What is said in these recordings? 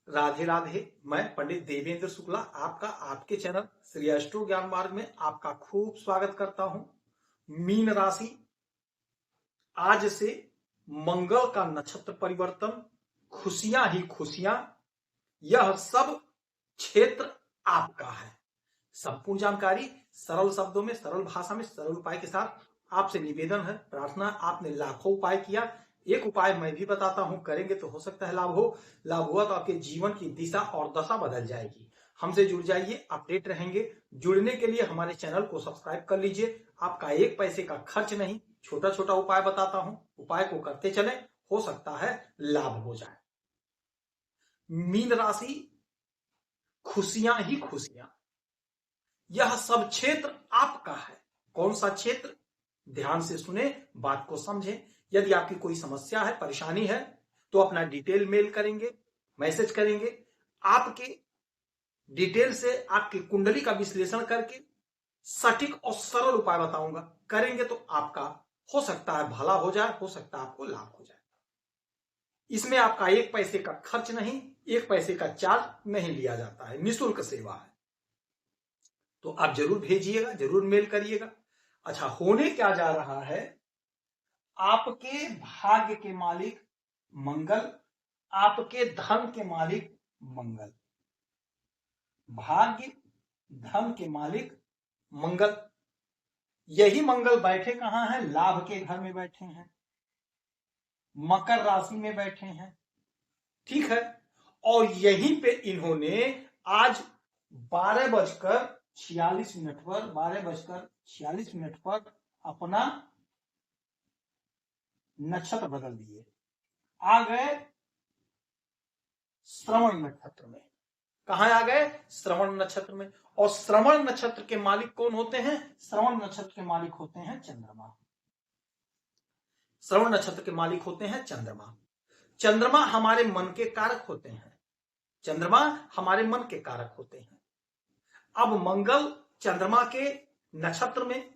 राधे राधे। मैं पंडित देवेंद्र शुक्ला आपका आपके चैनल श्री एस्ट्रो ज्ञान मार्ग में आपका खूब स्वागत करता हूं। मीन राशि, आज से मंगल का नक्षत्र परिवर्तन, खुशियां ही खुशियां, यह सब क्षेत्र आपका है। संपूर्ण जानकारी सरल शब्दों में, सरल भाषा में, सरल उपाय के साथ आपसे निवेदन है, प्रार्थना। आपने लाखों उपाय किया, एक उपाय मैं भी बताता हूं, करेंगे तो हो सकता है लाभ हो। लाभ हुआ तो आपके जीवन की दिशा और दशा बदल जाएगी। हमसे जुड़ जाइए, अपडेट रहेंगे। जुड़ने के लिए हमारे चैनल को सब्सक्राइब कर लीजिए। आपका एक पैसे का खर्च नहीं, छोटा छोटा उपाय बताता हूं, उपाय को करते चले, हो सकता है लाभ हो जाए। मीन राशि, खुशियां ही खुशियां, यह सब क्षेत्र आपका है। कौन सा क्षेत्र? ध्यान से सुने, बात को समझें। यदि आपकी कोई समस्या है, परेशानी है, तो अपना डिटेल मेल करेंगे, मैसेज करेंगे। आपके डिटेल से आपकी कुंडली का विश्लेषण करके सटीक और सरल उपाय बताऊंगा। करेंगे तो आपका हो सकता है भला हो जाए, हो सकता है आपको लाभ हो जाए। इसमें आपका एक पैसे का खर्च नहीं, एक पैसे का चार्ज नहीं लिया जाता है, निःशुल्क सेवा है। तो आप जरूर भेजिएगा, जरूर मेल करिएगा। अच्छा, होने क्या जा रहा है? आपके भाग्य के मालिक मंगल, आपके धन के मालिक मंगल। भाग्य धन के मालिक मंगल, यही मंगल बैठे कहां हैं? लाभ के घर में बैठे हैं, मकर राशि में बैठे हैं। ठीक है, और यहीं पे इन्होंने आज 12:46 पर अपना नक्षत्र बदल दिए, आ गए श्रवण नक्षत्र में। कहां आ गए? श्रवण नक्षत्र में। और श्रवण नक्षत्र के मालिक कौन होते हैं? श्रवण नक्षत्र के मालिक होते हैं चंद्रमा। श्रवण नक्षत्र के मालिक होते हैं चंद्रमा। चंद्रमा हमारे मन के कारक होते हैं। चंद्रमा हमारे मन के कारक होते हैं। अब मंगल चंद्रमा के नक्षत्र में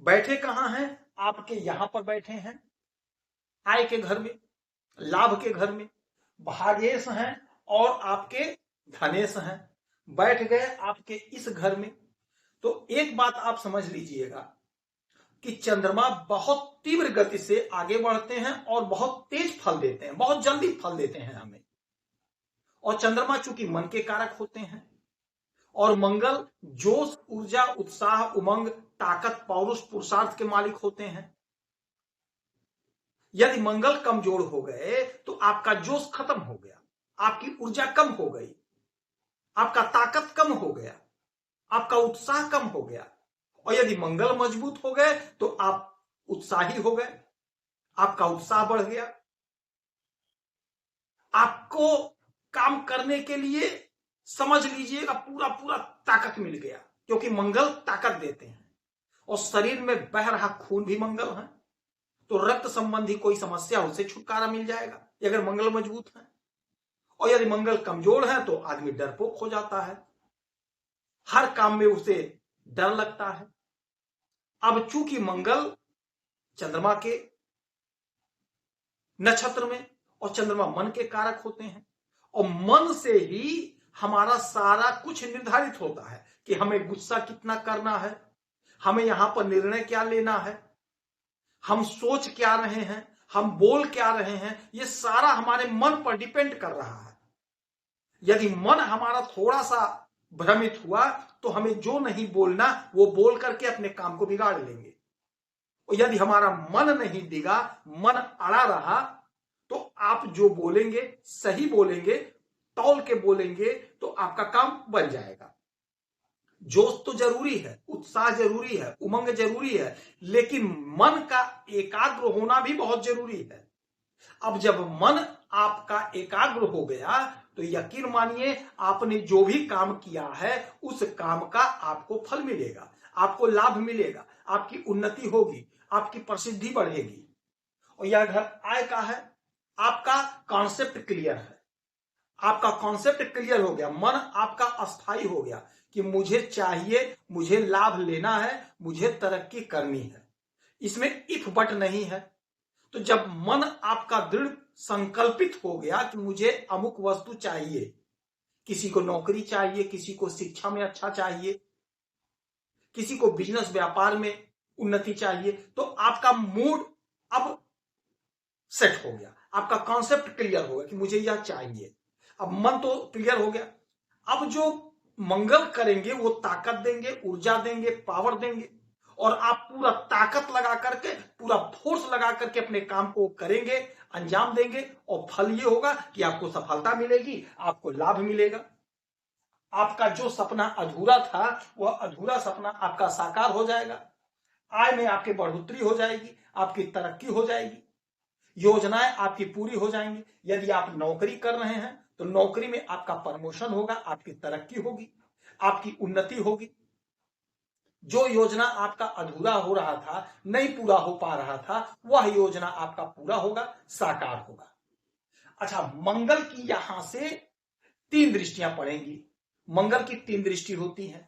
बैठे कहां हैं? आपके यहां पर बैठे हैं, आय के घर में, लाभ के घर में। भाग्येश हैं और आपके धनेश हैं, बैठ गए आपके इस घर में। तो एक बात आप समझ लीजिएगा कि चंद्रमा बहुत तीव्र गति से आगे बढ़ते हैं और बहुत तेज फल देते हैं, बहुत जल्दी फल देते हैं हमें। और चंद्रमा चूंकि मन के कारक होते हैं, और मंगल जोश, ऊर्जा, उत्साह, उमंग, ताकत, पौरुष, पुरुषार्थ के मालिक होते हैं। यदि मंगल कमजोर हो गए तो आपका जोश खत्म हो गया, आपकी ऊर्जा कम हो गई, आपका ताकत कम हो गया, आपका उत्साह कम हो गया। और यदि मंगल मजबूत हो गए तो आप उत्साही हो गए, आपका उत्साह बढ़ गया, आपको काम करने के लिए समझ लीजिएगा पूरा पूरा ताकत मिल गया, क्योंकि मंगल ताकत देते हैं। और शरीर में बह रहा खून भी मंगल है, तो रक्त संबंधी कोई समस्या, उससे छुटकारा मिल जाएगा अगर मंगल मजबूत है। और यदि मंगल कमजोर है तो आदमी डरपोक हो जाता है, हर काम में उसे डर लगता है। अब चूंकि मंगल चंद्रमा के नक्षत्र में, और चंद्रमा मन के कारक होते हैं, और मन से ही हमारा सारा कुछ निर्धारित होता है कि हमें गुस्सा कितना करना है, हमें यहां पर निर्णय क्या लेना है, हम सोच क्या रहे हैं, हम बोल क्या रहे हैं, ये सारा हमारे मन पर डिपेंड कर रहा है। यदि मन हमारा थोड़ा सा भ्रमित हुआ तो हमें जो नहीं बोलना वो बोल करके अपने काम को बिगाड़ लेंगे। और यदि हमारा मन नहीं डिगा, मन अड़ा रहा, तो आप जो बोलेंगे सही बोलेंगे, तौल के बोलेंगे, तो आपका काम बन जाएगा। जोश तो जरूरी है, उत्साह जरूरी है, उमंग जरूरी है, लेकिन मन का एकाग्र होना भी बहुत जरूरी है। अब जब मन आपका एकाग्र हो गया तो यकीन मानिए आपने जो भी काम किया है उस काम का आपको फल मिलेगा, आपको लाभ मिलेगा, आपकी उन्नति होगी, आपकी प्रसिद्धि बढ़ेगी। और यह घर आय का है। आपका कॉन्सेप्ट क्लियर है, आपका कॉन्सेप्ट क्लियर हो गया, मन आपका अस्थायी हो गया कि मुझे चाहिए, मुझे लाभ लेना है, मुझे तरक्की करनी है। इसमें इफ बट नहीं है। तो जब मन आपका दृढ़ संकल्पित हो गया कि मुझे अमुक वस्तु चाहिए, किसी को नौकरी चाहिए, किसी को शिक्षा में अच्छा चाहिए, किसी को बिजनेस व्यापार में उन्नति चाहिए, तो आपका मूड अब सेट हो गया, आपका कॉन्सेप्ट क्लियर हो गया कि मुझे यह चाहिए। अब मन तो क्लियर हो गया। अब जो मंगल करेंगे वो ताकत देंगे, ऊर्जा देंगे, पावर देंगे, और आप पूरा ताकत लगा करके, पूरा फोर्स लगा करके अपने काम को करेंगे, अंजाम देंगे, और फल ये होगा कि आपको सफलता मिलेगी, आपको लाभ मिलेगा। आपका जो सपना अधूरा था वह अधूरा सपना आपका साकार हो जाएगा। आय में आपकी बढ़ोतरी हो जाएगी, आपकी तरक्की हो जाएगी, योजनाएं आपकी पूरी हो जाएंगी। यदि आप नौकरी कर रहे हैं तो नौकरी में आपका प्रमोशन होगा, आपकी तरक्की होगी, आपकी उन्नति होगी। जो योजना आपका अधूरा हो रहा था, नहीं पूरा हो पा रहा था, वह योजना आपका पूरा होगा, साकार होगा। अच्छा, मंगल की यहां से 3 दृष्टियां पड़ेंगी। मंगल की 3 दृष्टि होती है।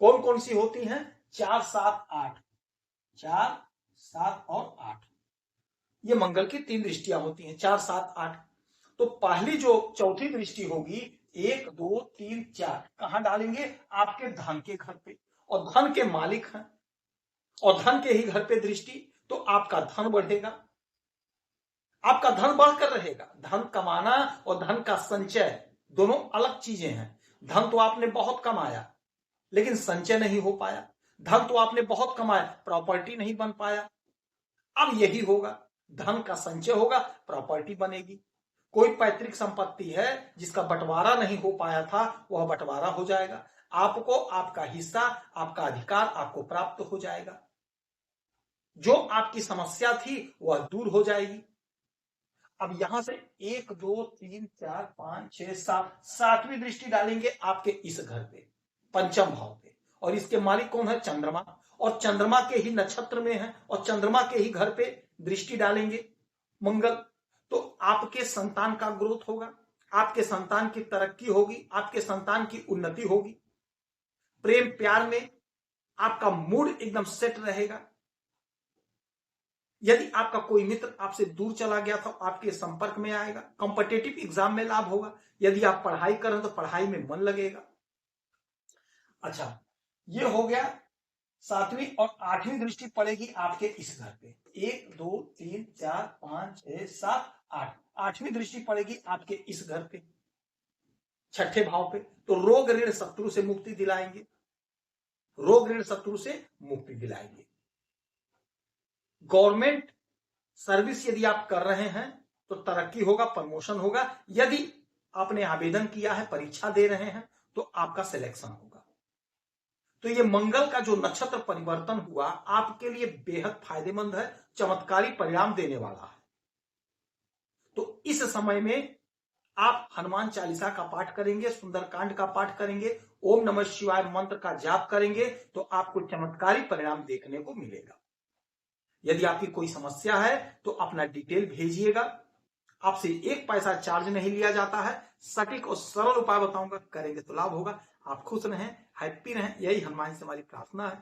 कौन कौन सी होती हैं? 4, 7, 8। 4, 7 और 8, ये मंगल की 3 दृष्टियां होती हैं। 4, 7, 8। तो पहली जो चौथी दृष्टि होगी, 1, 2, 3, 4, कहां डालेंगे? आपके धन के घर पे, और धन के मालिक हैं, और धन के ही घर पे दृष्टि, तो आपका धन बढ़ेगा, आपका धन बढ़कर रहेगा। धन कमाना और धन का संचय दोनों अलग चीजें हैं। धन तो आपने बहुत कमाया लेकिन संचय नहीं हो पाया, धन तो आपने बहुत कमाया, प्रॉपर्टी नहीं बन पाया। अब यही होगा, धन का संचय होगा, प्रॉपर्टी बनेगी। कोई पैतृक संपत्ति है जिसका बंटवारा नहीं हो पाया था, वह बंटवारा हो जाएगा। आपको आपका हिस्सा, आपका अधिकार आपको प्राप्त हो जाएगा। जो आपकी समस्या थी वह दूर हो जाएगी। अब यहां से 1, 2, 3, 4, 5, 6, 7, 7वीं दृष्टि डालेंगे आपके इस घर पे, पंचम भाव पे, और इसके मालिक कौन है? चंद्रमा, और चंद्रमा के ही नक्षत्र में है, और चंद्रमा के ही घर पे दृष्टि डालेंगे मंगल। तो आपके संतान का ग्रोथ होगा, आपके संतान की तरक्की होगी, आपके संतान की उन्नति होगी। प्रेम प्यार में आपका मूड एकदम सेट रहेगा। यदि आपका कोई मित्र आपसे दूर चला गया था, आपके संपर्क में आएगा। कॉम्पिटिटिव एग्जाम में लाभ होगा। यदि आप पढ़ाई कर रहे हैं तो पढ़ाई में मन लगेगा। अच्छा, ये हो गया। 7वीं और 8वीं दृष्टि पड़ेगी आपके इस घर पे। 1, 2, 3, 4, 5, 6, 7, 8, 8वीं दृष्टि पड़ेगी आपके इस घर पे, छठे भाव पे। तो रोग ऋण शत्रु से मुक्ति दिलाएंगे, रोग ऋण शत्रु से मुक्ति दिलाएंगे। गवर्नमेंट सर्विस यदि आप कर रहे हैं तो तरक्की होगा, प्रमोशन होगा। यदि आपने आवेदन किया है, परीक्षा दे रहे हैं, तो आपका सिलेक्शन होगा। तो ये मंगल का जो नक्षत्र परिवर्तन हुआ आपके लिए बेहद फायदेमंद है, चमत्कारी परिणाम देने वाला है। तो इस समय में आप हनुमान चालीसा का पाठ करेंगे, सुंदरकांड का पाठ करेंगे, ओम नमः शिवाय मंत्र का जाप करेंगे, तो आपको चमत्कारी परिणाम देखने को मिलेगा। यदि आपकी कोई समस्या है तो अपना डिटेल भेजिएगा। आपसे 1 पैसा चार्ज नहीं लिया जाता है। सटीक और सरल उपाय बताऊंगा, करेंगे तो लाभ होगा। आप खुश रहें, हैप्पी रहें, यही हनुमान से हमारी प्रार्थना है।